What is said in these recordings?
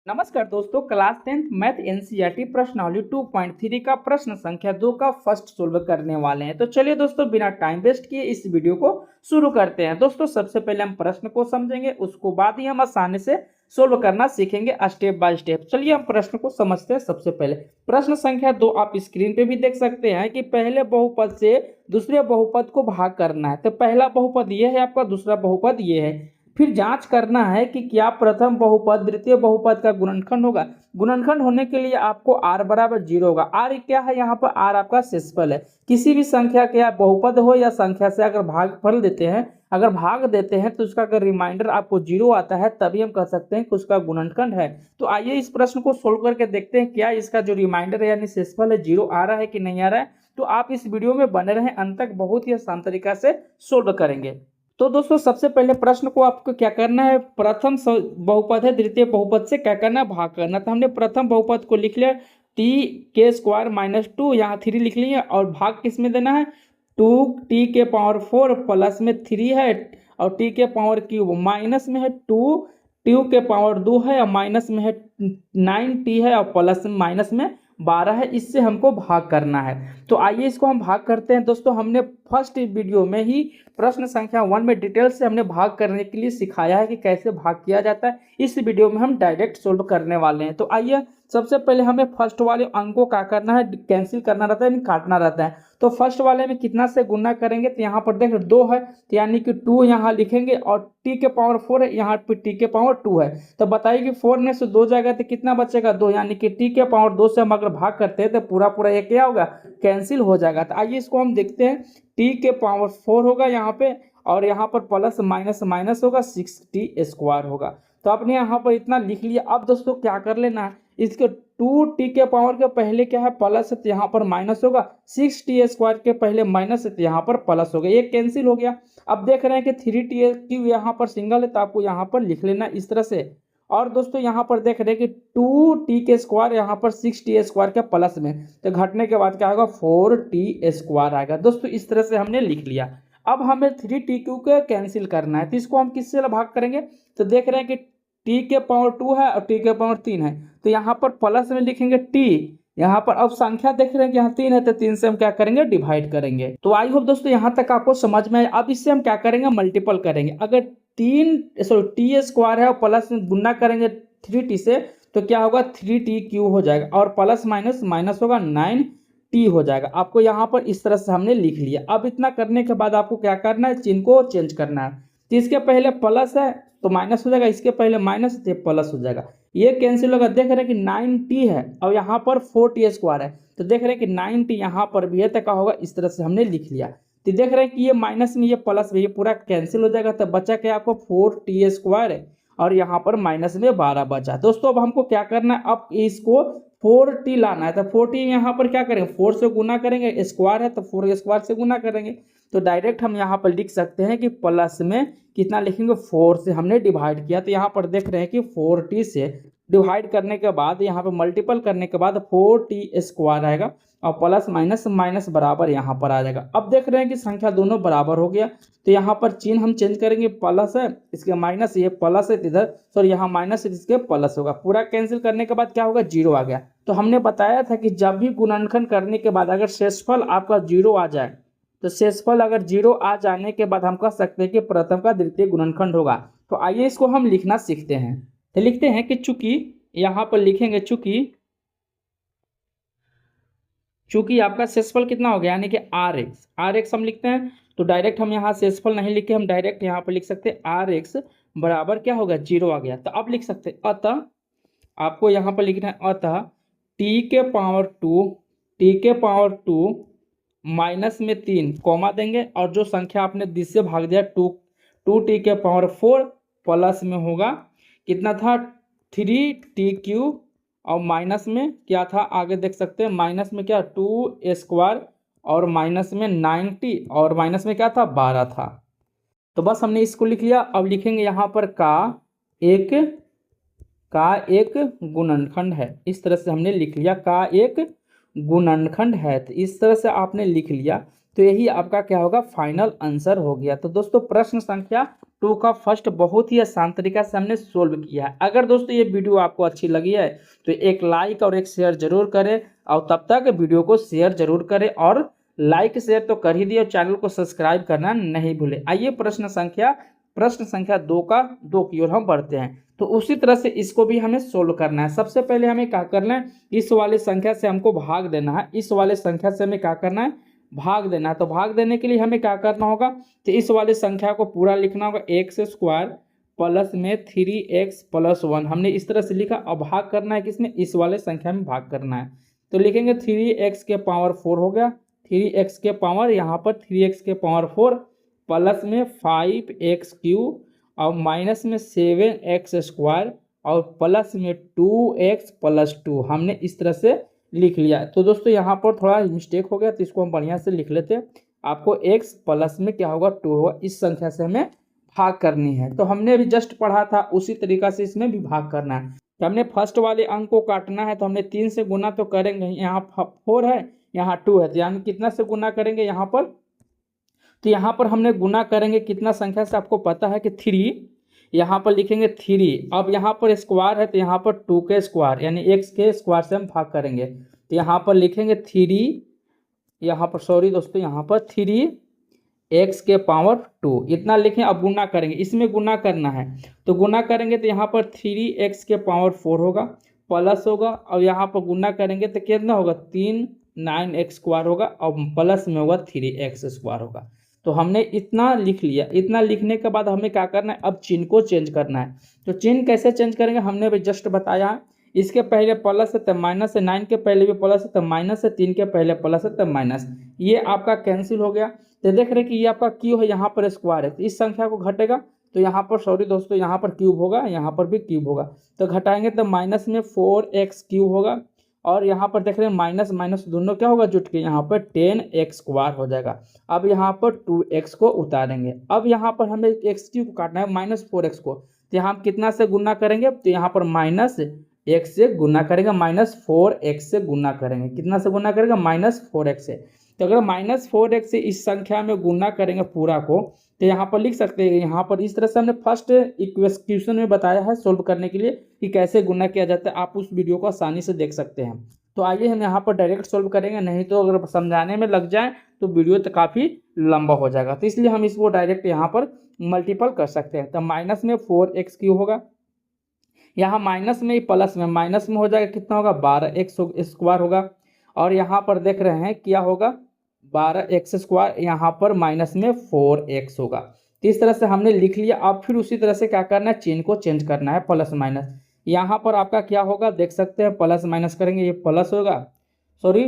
नमस्कार दोस्तों, class 10th math NCERT प्रश्नावली 2.3 का प्रश्न संख्या 2 का फर्स्ट सोल्व करने वाले हैं। तो चलिए दोस्तों, बिना टाइम वेस्ट किए इस वीडियो को शुरू करते हैं। दोस्तों, सबसे पहले हम प्रश्न को समझेंगे, उसको बाद ही हम आसानी से सोल्व करना सीखेंगे स्टेप बाय स्टेप। चलिए हम प्रश्न को समझते हैं। सबसे पहले प्रश्न संख्या 2 आप स्क्रीन पे भी देख सकते हैं कि पहले बहुपद से दूसरे बहुपद को भाग करना है। तो पहला बहुपद ये है आपका, दूसरा बहुपद ये है। फिर जांच करना है कि क्या प्रथम बहुपद द्वितीय बहुपद का गुणनखंड होगा। गुणनखंड होने के लिए आपको r बराबर 0 होगा। r क्या है यहाँ पर? r आपका शेषफल है। किसी भी संख्या के आप बहुपद हो या संख्या से अगर भागफल देते हैं, अगर भाग देते हैं तो उसका अगर रिमाइंडर आपको 0 आता है तभी हम कह सकते हैं कि उसका गुणनखंड है। तो आइए इस प्रश्न को सोल्व करके देखते हैं क्या इसका जो रिमाइंडर है यानी शेषफल है 0 आ रहा है कि नहीं आ रहा है। तो आप इस वीडियो में बने रहें, अंत तक बहुत ही आसान तरीका से सोल्व करेंगे। तो दोस्तों, सबसे पहले प्रश्न को आपको क्या करना है, प्रथम बहुपद है द्वितीय बहुपद से क्या करना है, भाग करना। तो हमने प्रथम बहुपद को लिख लिया t² - 2, यहाँ 3 लिख लिया और भाग किस में देना है, 2t⁴ प्लस में 3 है और t³ माइनस में है 2 है और माइनस में है 9t है और प्लस में माइनस में 12 है। इससे हमको भाग करना है। तो आइए इसको हम भाग करते हैं। दोस्तों, हमने फर्स्ट वीडियो में ही प्रश्न संख्या 1 में डिटेल से हमने भाग करने के लिए सिखाया है कि कैसे भाग किया जाता है। इस वीडियो में हम डायरेक्ट सोल्व करने वाले हैं। तो आइए सबसे पहले हमें फर्स्ट वाले अंक को क्या करना है, कैंसिल करना रहता है, काटना रहता है। तो फर्स्ट वाले में कितना से गुना करेंगे, तो यहाँ पर देख 2 है तो यानी कि 2 यहाँ लिखेंगे और t⁴ है, यहाँ पर t⁴ है। तो बताइए कि 4 में से 2 जाएगा तो कितना बचेगा, 2, यानी कि t⁴ से हम अगर भाग करते हैं तो पूरा पूरा ये क्या होगा, कैंसिल हो जाएगा। तो आइए इसको हम देखते हैं। t⁴ होगा यहाँ पे और यहाँ पर प्लस माइनस माइनस होगा, 6t² होगा। तो आपने यहाँ पर इतना लिख लिया। अब दोस्तों क्या कर लेना है, इसके 2t के पावर के पहले क्या है, प्लस है तो यहाँ पर माइनस होगा, 6t² के पहले माइनस है तो यहाँ पर प्लस होगा, ये कैंसिल हो गया। अब देख रहे हैं कि 3t³ यहाँ पर सिंगल है तो आपको यहाँ पर लिख लेना इस तरह से। और दोस्तों यहाँ पर देख रहे हैं कि 2t² यहाँ पर 6t² के प्लस में, तो घटने के बाद क्या होगा, 4t² आएगा। दोस्तों इस तरह से हमने लिख लिया। अब हमें 3t³ को कैंसिल करना है, तो इसको हम किससे भाग करेंगे, तो देख रहे हैं कि t⁴ है और t⁴ है, तो यहाँ पर प्लस में लिखेंगे t। यहाँ पर अब संख्या देख रहे हैं कि यहाँ 3 है तो 3 से हम क्या करेंगे, डिवाइड करेंगे। तो आई होप दोस्तों यहाँ तक आपको समझ में आए। अब इससे हम क्या करेंगे, मल्टीपल करेंगे। अगर t² है और प्लस में गुना करेंगे 3t से तो क्या होगा, 3t³ हो जाएगा और प्लस माइनस माइनस होगा, 9t हो जाएगा। आपको यहाँ पर इस तरह से हमने लिख लिया। अब इतना करने के बाद आपको क्या करना है, चिन्ह को चेंज करना है। तो इसके पहले प्लस है तो माइनस हो जाएगा, इसके पहले माइनस है तो प्लस हो जाएगा, ये कैंसिल होगा। देख रहे हैं कि 9t है और यहाँ पर 4t² है, तो देख रहे हैं कि 9t यहाँ पर भी है तो क्या होगा, इस तरह से हमने लिख लिया। तो देख रहे हैं कि ये माइनस में ये प्लस में ये पूरा कैंसिल हो जाएगा, तो बचा क्या आपको 4t² है और यहाँ पर माइनस में 12 बचा। दोस्तों अब हमको क्या करना है, अब इसको 4t लाना है। तो 4t यहाँ पर क्या करेंगे, 4 से गुना करेंगे, स्क्वायर है तो 4² से गुना करेंगे। तो डायरेक्ट हम यहाँ पर लिख सकते हैं कि प्लस में कितना लिखेंगे, 4 से हमने डिवाइड किया। तो यहाँ पर देख रहे हैं कि 4t से डिवाइड करने के बाद यहाँ पर मल्टीपल करने के बाद 4t² आएगा और प्लस माइनस माइनस बराबर यहाँ पर आ जाएगा। अब देख रहे हैं कि संख्या दोनों बराबर हो गया, तो यहाँ पर चिन्ह हम चेंज करेंगे, प्लस है इसके माइनस, ये प्लस है इधर, सॉरी यहाँ माइनस है इसके प्लस होगा। पूरा कैंसिल करने के बाद क्या होगा, 0 आ गया। तो हमने बताया था कि जब भी गुणनखंड करने के बाद अगर शेषफल आपका 0 आ जाए, तो शेषफल अगर 0 आ जाने के बाद हम कह सकते हैं कि प्रथम का द्वितीय गुणनखंड होगा। तो आइए इसको हम लिखना सीखते हैं। तो लिखते हैं कि चूंकि, यहाँ पर लिखेंगे चूंकि आपका शेषफल कितना हो गया, यानी कि rx हम लिखते हैं। तो डायरेक्ट हम यहाँ शेषफल नहीं लिखे, हम डायरेक्ट यहाँ पर लिख सकते हैं rx बराबर क्या होगा, 0 आ गया। तो अब लिख सकते हैं अतः, आपको यहाँ पर लिखना है अतः t⁴ माइनस में 3 कॉमा देंगे और जो संख्या आपने दिस से भाग दिया 2t⁴ प्लस में होगा कितना था, 3t³ और माइनस में क्या था, आगे देख सकते हैं माइनस में क्या 2² और माइनस में 9t और माइनस में क्या था, 12 था। तो बस हमने इसको लिख लिया। अब लिखेंगे यहाँ पर का एक गुणनखंड है, इस तरह से हमने लिख लिया, का एक गुणनखंड है। तो इस तरह से आपने लिख लिया। तो यही आपका क्या होगा, फाइनल आंसर हो गया। तो दोस्तों प्रश्न संख्या 2 का फर्स्ट बहुत ही आसान तरीका से हमने सोल्व किया है। अगर दोस्तों ये वीडियो आपको अच्छी लगी है तो एक लाइक और एक शेयर जरूर करें, और तब तक वीडियो को शेयर जरूर करें, और लाइक शेयर तो कर ही दिए, और चैनल को सब्सक्राइब करना नहीं भूलें। आइए प्रश्न संख्या 2 का 2 की ओर हम बढ़ते हैं। तो उसी तरह से इसको भी हमें सोल्व करना है। सबसे पहले हमें क्या करना है, इस वाली संख्या से हमको भाग देना है। इस वाले संख्या से हमें क्या करना है, भाग देना है। तो भाग देने के लिए हमें क्या करना होगा, तो इस वाली संख्या को पूरा लिखना होगा, एक्स स्क्वायर प्लस में 3x प्लस 1 हमने इस तरह से लिखा। अब भाग करना है किसमें, इस वाले संख्या में भाग करना है। तो लिखेंगे 3x के पावर 4 हो गया, 3x के पावर यहाँ पर 3x के पावर 4 प्लस में 5x क्यूब और माइनस में 7x स्क्वायर और प्लस में 2x प्लस 2 हमने इस तरह से लिख लिया। तो दोस्तों यहाँ पर थोड़ा मिस्टेक हो गया, तो इसको हम बढ़िया से लिख लेते हैं। आपको x प्लस में क्या होगा, 2 होगा। इस संख्या से हमें भाग करनी है। तो हमने अभी जस्ट पढ़ा था उसी तरीका से इसमें भी भाग करना है। तो हमने फर्स्ट वाले अंक को काटना है, तो हमने 3 से गुना तो करेंगे। यहाँ 4 है, यहाँ 2 है, तो यानी कितना से गुना करेंगे यहाँ पर, तो यहाँ पर हमने गुना करेंगे कितना संख्या से, आपको पता है कि 3, यहाँ पर लिखेंगे 3। अब यहाँ पर स्क्वायर है, तो यहाँ पर 2 के स्क्वायर यानी x के स्क्वायर से हम भाग करेंगे। तो यहाँ पर लिखेंगे 3, यहाँ पर सॉरी दोस्तों, यहाँ पर 3x के पावर 2 इतना लिखें। अब गुना करेंगे, इसमें गुना करना है, तो गुना करेंगे तो यहाँ पर 3x के पावर 4 होगा प्लस होगा, और यहाँ पर गुना करेंगे तो कितना होगा, 3 9x स्क्वायर होगा, और प्लस में होगा 3x स्क्वायर होगा। तो हमने इतना लिख लिया। इतना लिखने के बाद हमें क्या करना है, अब चिन्ह को चेंज करना है। तो चिन्ह कैसे चेंज करेंगे, हमने अभी जस्ट बताया। इसके पहले प्लस है तब माइनस है, 9 के पहले भी प्लस है तब माइनस है, 3 के पहले प्लस है तब माइनस, ये आपका कैंसिल हो गया। तो देख रहे हैं कि ये आपका क्यू है, यहाँ पर स्क्वायर है, तो इस संख्या को घटेगा, तो यहाँ पर सॉरी दोस्तों, यहाँ पर क्यूब होगा, यहाँ पर भी क्यूब होगा। तो घटाएंगे तो माइनस में 4x क्यूब होगा, और यहाँ पर देख रहे हैं माइनस माइनस दोनों क्या होगा, जुट के यहाँ पर 10x स्क्वायर हो जाएगा। अब यहाँ पर 2x को उतारेंगे। अब यहाँ पर हमें x क्यूब को काटना है, -4x को, तो यहाँ हम कितना से गुना करेंगे, तो यहाँ पर -x से गुना करेंगे, -4x से गुना करेंगे। कितना से गुना करेंगे, -4x से। तो अगर -4x से इस संख्या में गुना करेंगे पूरा को, तो यहाँ पर लिख सकते हैं, यहाँ पर इस तरह से हमने फर्स्ट इक्वेशन में बताया है सोल्व करने के लिए कि कैसे गुना किया जाता है। आप उस वीडियो को आसानी से देख सकते हैं। तो आइए हम यहाँ पर डायरेक्ट सोल्व करेंगे, नहीं तो अगर समझाने में लग जाए तो वीडियो तो काफ़ी लंबा हो जाएगा। तो इसलिए हम इसको डायरेक्ट यहाँ पर मल्टीपल कर सकते हैं। तो माइनस में 4x क्यूब होगा, यहाँ माइनस में ही प्लस में माइनस में हो जाएगा, कितना होगा, 12x स्क्वायर होगा, और यहाँ पर देख रहे हैं क्या होगा, 12x स्क्वायर, यहाँ पर माइनस में 4x होगा। तो इस तरह से हमने लिख लिया। अब फिर उसी तरह से क्या करना है, चिन्ह को चेंज करना है, प्लस माइनस। यहाँ पर आपका क्या होगा, देख सकते हैं, प्लस माइनस करेंगे, ये प्लस होगा, सॉरी,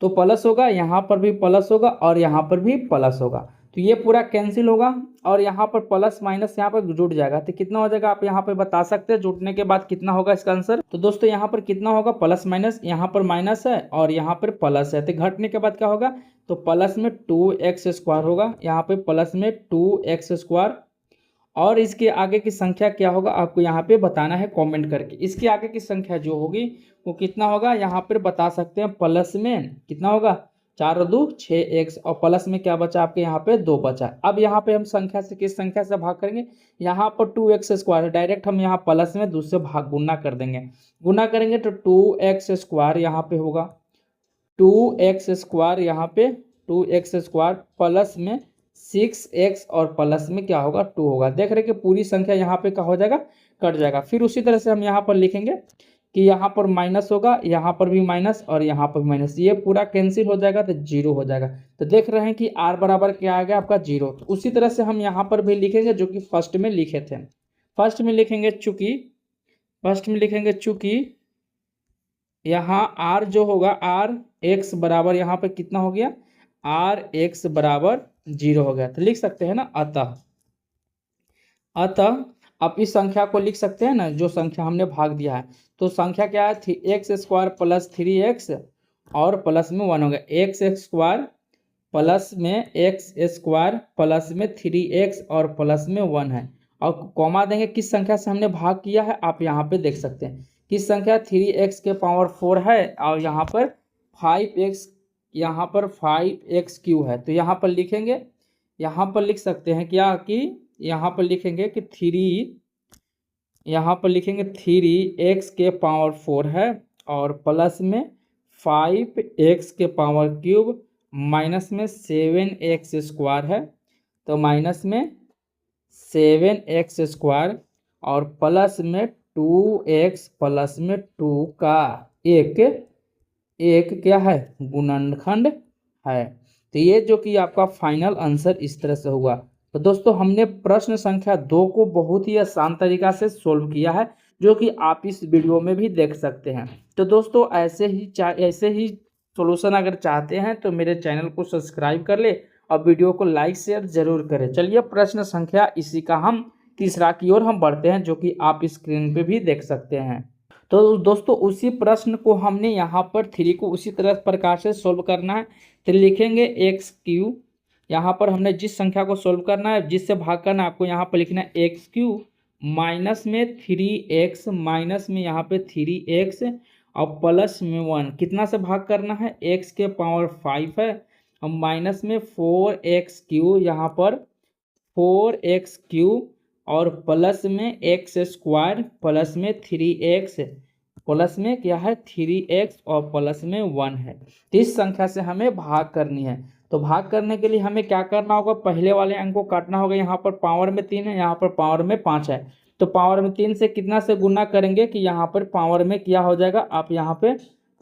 तो प्लस होगा, यहाँ पर भी प्लस होगा, और यहाँ पर भी प्लस होगा। तो ये पूरा कैंसिल होगा, और यहाँ पर प्लस माइनस यहाँ पर जुड़ जाएगा। तो कितना हो जाएगा, आप यहाँ पे बता सकते हैं जुड़ने के बाद कितना होगा इसका आंसर। तो दोस्तों यहाँ पर कितना होगा, प्लस माइनस, यहाँ पर माइनस है और यहाँ पर प्लस है, तो घटने के बाद क्या होगा, तो प्लस में 2x स्क्वायर होगा, यहाँ पे प्लस में 2x स्क्वायर, और इसके आगे की संख्या क्या होगा आपको यहाँ पे बताना है कमेंट करके। इसके आगे की संख्या जो होगी वो कितना होगा, यहाँ पर बता सकते हैं, प्लस में कितना होगा, 4 और 2 6x, और प्लस में क्या बचा आपके यहाँ पे 2 बचा। अब यहाँ पे हम संख्या से किस संख्या से भाग करेंगे, यहाँ पर 2x स्क्वायर है, डायरेक्ट हम यहाँ प्लस में दूसरे भाग गुना कर देंगे। गुना करेंगे तो 2x स्क्वायर यहाँ पे होगा, 2x स्क्वायर यहाँ पे 2x स्क्वायर प्लस में 6x, और प्लस में क्या होगा, 2 होगा। देख रहे कि पूरी संख्या यहाँ पे क्या हो जाएगा, कट जाएगा। फिर उसी तरह से हम यहाँ पर लिखेंगे कि यहाँ पर माइनस होगा, यहाँ पर भी माइनस, और यहाँ पर भी माइनस, ये पूरा कैंसिल हो जाएगा तो 0 हो जाएगा। तो देख रहे हैं कि r बराबर क्या आ गया आपका 0। तो उसी तरह से हम यहाँ पर भी लिखेंगे जो कि फर्स्ट में लिखे थे। फर्स्ट में लिखेंगे चूंकि यहाँ r जो होगा, r x बराबर यहाँ पर कितना हो गया, r x बराबर 0 हो गया। तो लिख सकते हैं ना, अतः आप इस संख्या को लिख सकते हैं ना, जो संख्या हमने भाग दिया है। तो संख्या क्या है, x स्क्वायर प्लस 3x और प्लस में 1 हो गया, x स्क्वायर प्लस में x स्क्वायर प्लस में 3x और प्लस में 1 है, और कॉमा देंगे किस संख्या से हमने भाग किया है, आप यहाँ पे देख सकते हैं किस संख्या, 3x के पावर 4 है, और यहाँ पर 5x यहाँ पर 5x³ है, तो यहाँ पर लिखेंगे, यहाँ पर लिख सकते हैं क्या कि यहाँ पर लिखेंगे कि 3x⁴ है और प्लस में 5x³ माइनस में 7x² है, तो माइनस में 7x² और प्लस में 2x प्लस में 2 का एक क्या है, गुणनखंड है। तो ये जो कि आपका फाइनल आंसर इस तरह से हुआ। तो दोस्तों हमने प्रश्न संख्या 2 को बहुत ही आसान तरीका से सोल्व किया है, जो कि आप इस वीडियो में भी देख सकते हैं। तो दोस्तों ऐसे ही सॉल्यूशन अगर चाहते हैं तो मेरे चैनल को सब्सक्राइब कर ले और वीडियो को लाइक शेयर जरूर करें। चलिए प्रश्न संख्या इसी का हम तीसरा की ओर हम बढ़ते हैं, जो कि आप स्क्रीन पे भी देख सकते हैं। तो दोस्तों उसी प्रश्न को हमने यहाँ पर 3 को उसी तरह प्रकार से सोल्व करना है। तो लिखेंगे x³ यहाँ पर हमने जिस संख्या को सोल्व करना है, जिससे भाग करना है, आपको यहाँ पर लिखना है x³ माइनस में 3x माइनस में यहाँ पे 3x और प्लस में 1, कितना से भाग करना है, x⁵ है और माइनस में 4x³ यहाँ पर 4x³ और प्लस में x² प्लस में 3x प्लस में क्या है 3x और प्लस में 1 है। तो इस संख्या से हमें भाग करनी है। तो भाग करने के लिए हमें क्या करना होगा, पहले वाले अंक को काटना होगा। यहाँ पर पावर में 3 है, यहाँ पर पावर में 5 है, तो पावर में 3 से कितना से गुना करेंगे कि यहाँ पर पावर में क्या हो जाएगा, आप यहाँ पे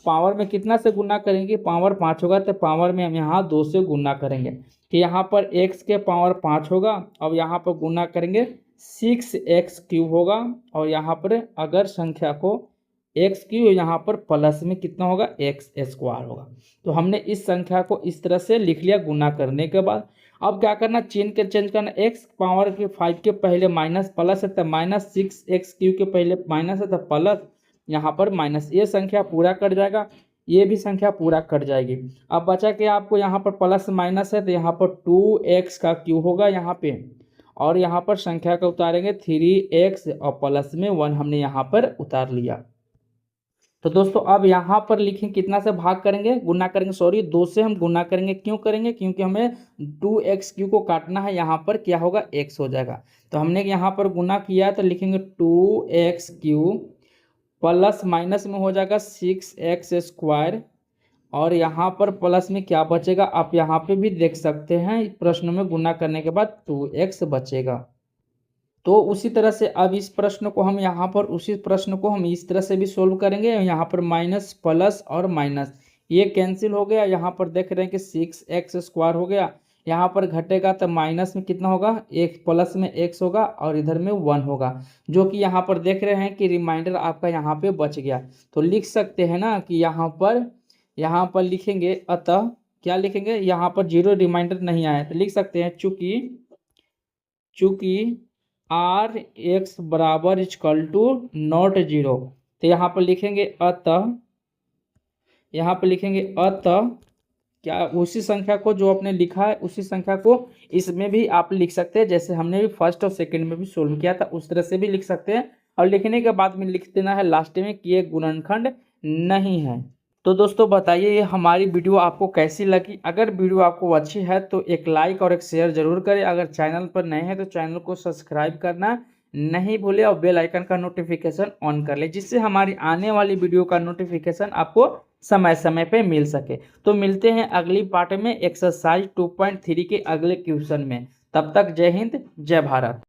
पावर में कितना से गुना करेंगे, पावर 5 होगा, तो पावर में हम यहाँ 2 से गुना करेंगे कि यहाँ पर x⁵ होगा और यहाँ पर गुना करेंगे 6x³ होगा और यहाँ पर अगर संख्या को x³ यहाँ पर प्लस में कितना होगा, x² होगा। तो हमने इस संख्या को इस तरह से लिख लिया गुना करने के बाद। अब क्या करना, चेंज करना, x⁵ के पहले माइनस प्लस है तो माइनस, 6x³ के पहले माइनस है तो प्लस, यहाँ पर माइनस, ये संख्या पूरा कट जाएगा, ये भी संख्या पूरा कट जाएगी। अब बचा के आपको यहाँ पर प्लस माइनस है तो यहाँ पर 2x³ होगा यहाँ पे, और यहाँ पर संख्या का उतारेंगे 3x और प्लस में 1 हमने यहाँ पर उतार लिया। तो दोस्तों अब यहाँ पर लिखें कितना से भाग करेंगे, गुना करेंगे, सॉरी 2 से हम गुना करेंगे। क्यों करेंगे, क्योंकि हमें 2x³ को काटना है, यहाँ पर क्या होगा, x हो जाएगा। तो हमने यहाँ पर गुना किया तो लिखेंगे 2x³ प्लस माइनस में हो जाएगा 6x² और यहाँ पर प्लस में क्या बचेगा, आप यहाँ पे भी देख सकते हैं, प्रश्न में गुना करने के बाद 2x बचेगा। तो उसी तरह से अब इस प्रश्न को हम यहाँ पर उसी प्रश्न को हम इस तरह से भी सोल्व करेंगे। यहाँ पर माइनस प्लस और माइनस ये कैंसिल हो गया, यहाँ पर देख रहे हैं कि 6x² हो गया, यहाँ पर घटेगा तो माइनस में कितना होगा, एक प्लस में x होगा और इधर में 1 होगा, जो कि यहाँ पर देख रहे हैं कि रिमाइंडर आपका यहाँ पे बच गया। तो लिख सकते हैं ना कि यहाँ पर लिखेंगे, अतः क्या लिखेंगे, यहाँ पर 0 रिमाइंडर नहीं आया तो लिख सकते हैं चूंकि r(x) = नॉट 0, तो यहाँ पर लिखेंगे अतः क्या उसी संख्या को जो आपने लिखा है उसी संख्या को इसमें भी आप लिख सकते हैं, जैसे हमने भी फर्स्ट और सेकंड में भी सोल्व किया था उस तरह से भी लिख सकते हैं। और लिखने के बाद में लिख देना है लास्ट में कि ये गुणनखंड नहीं है। तो दोस्तों बताइए ये हमारी वीडियो आपको कैसी लगी। अगर वीडियो आपको अच्छी है तो एक लाइक और एक शेयर जरूर करें। अगर चैनल पर नए हैं तो चैनल को सब्सक्राइब करना नहीं भूले और बेल आइकन का नोटिफिकेशन ऑन कर ले, जिससे हमारी आने वाली वीडियो का नोटिफिकेशन आपको समय समय पे मिल सके। तो मिलते हैं अगली पार्ट में एक्सरसाइज 2.3 के अगले क्वेश्चन में। तब तक जय हिंद जय भारत।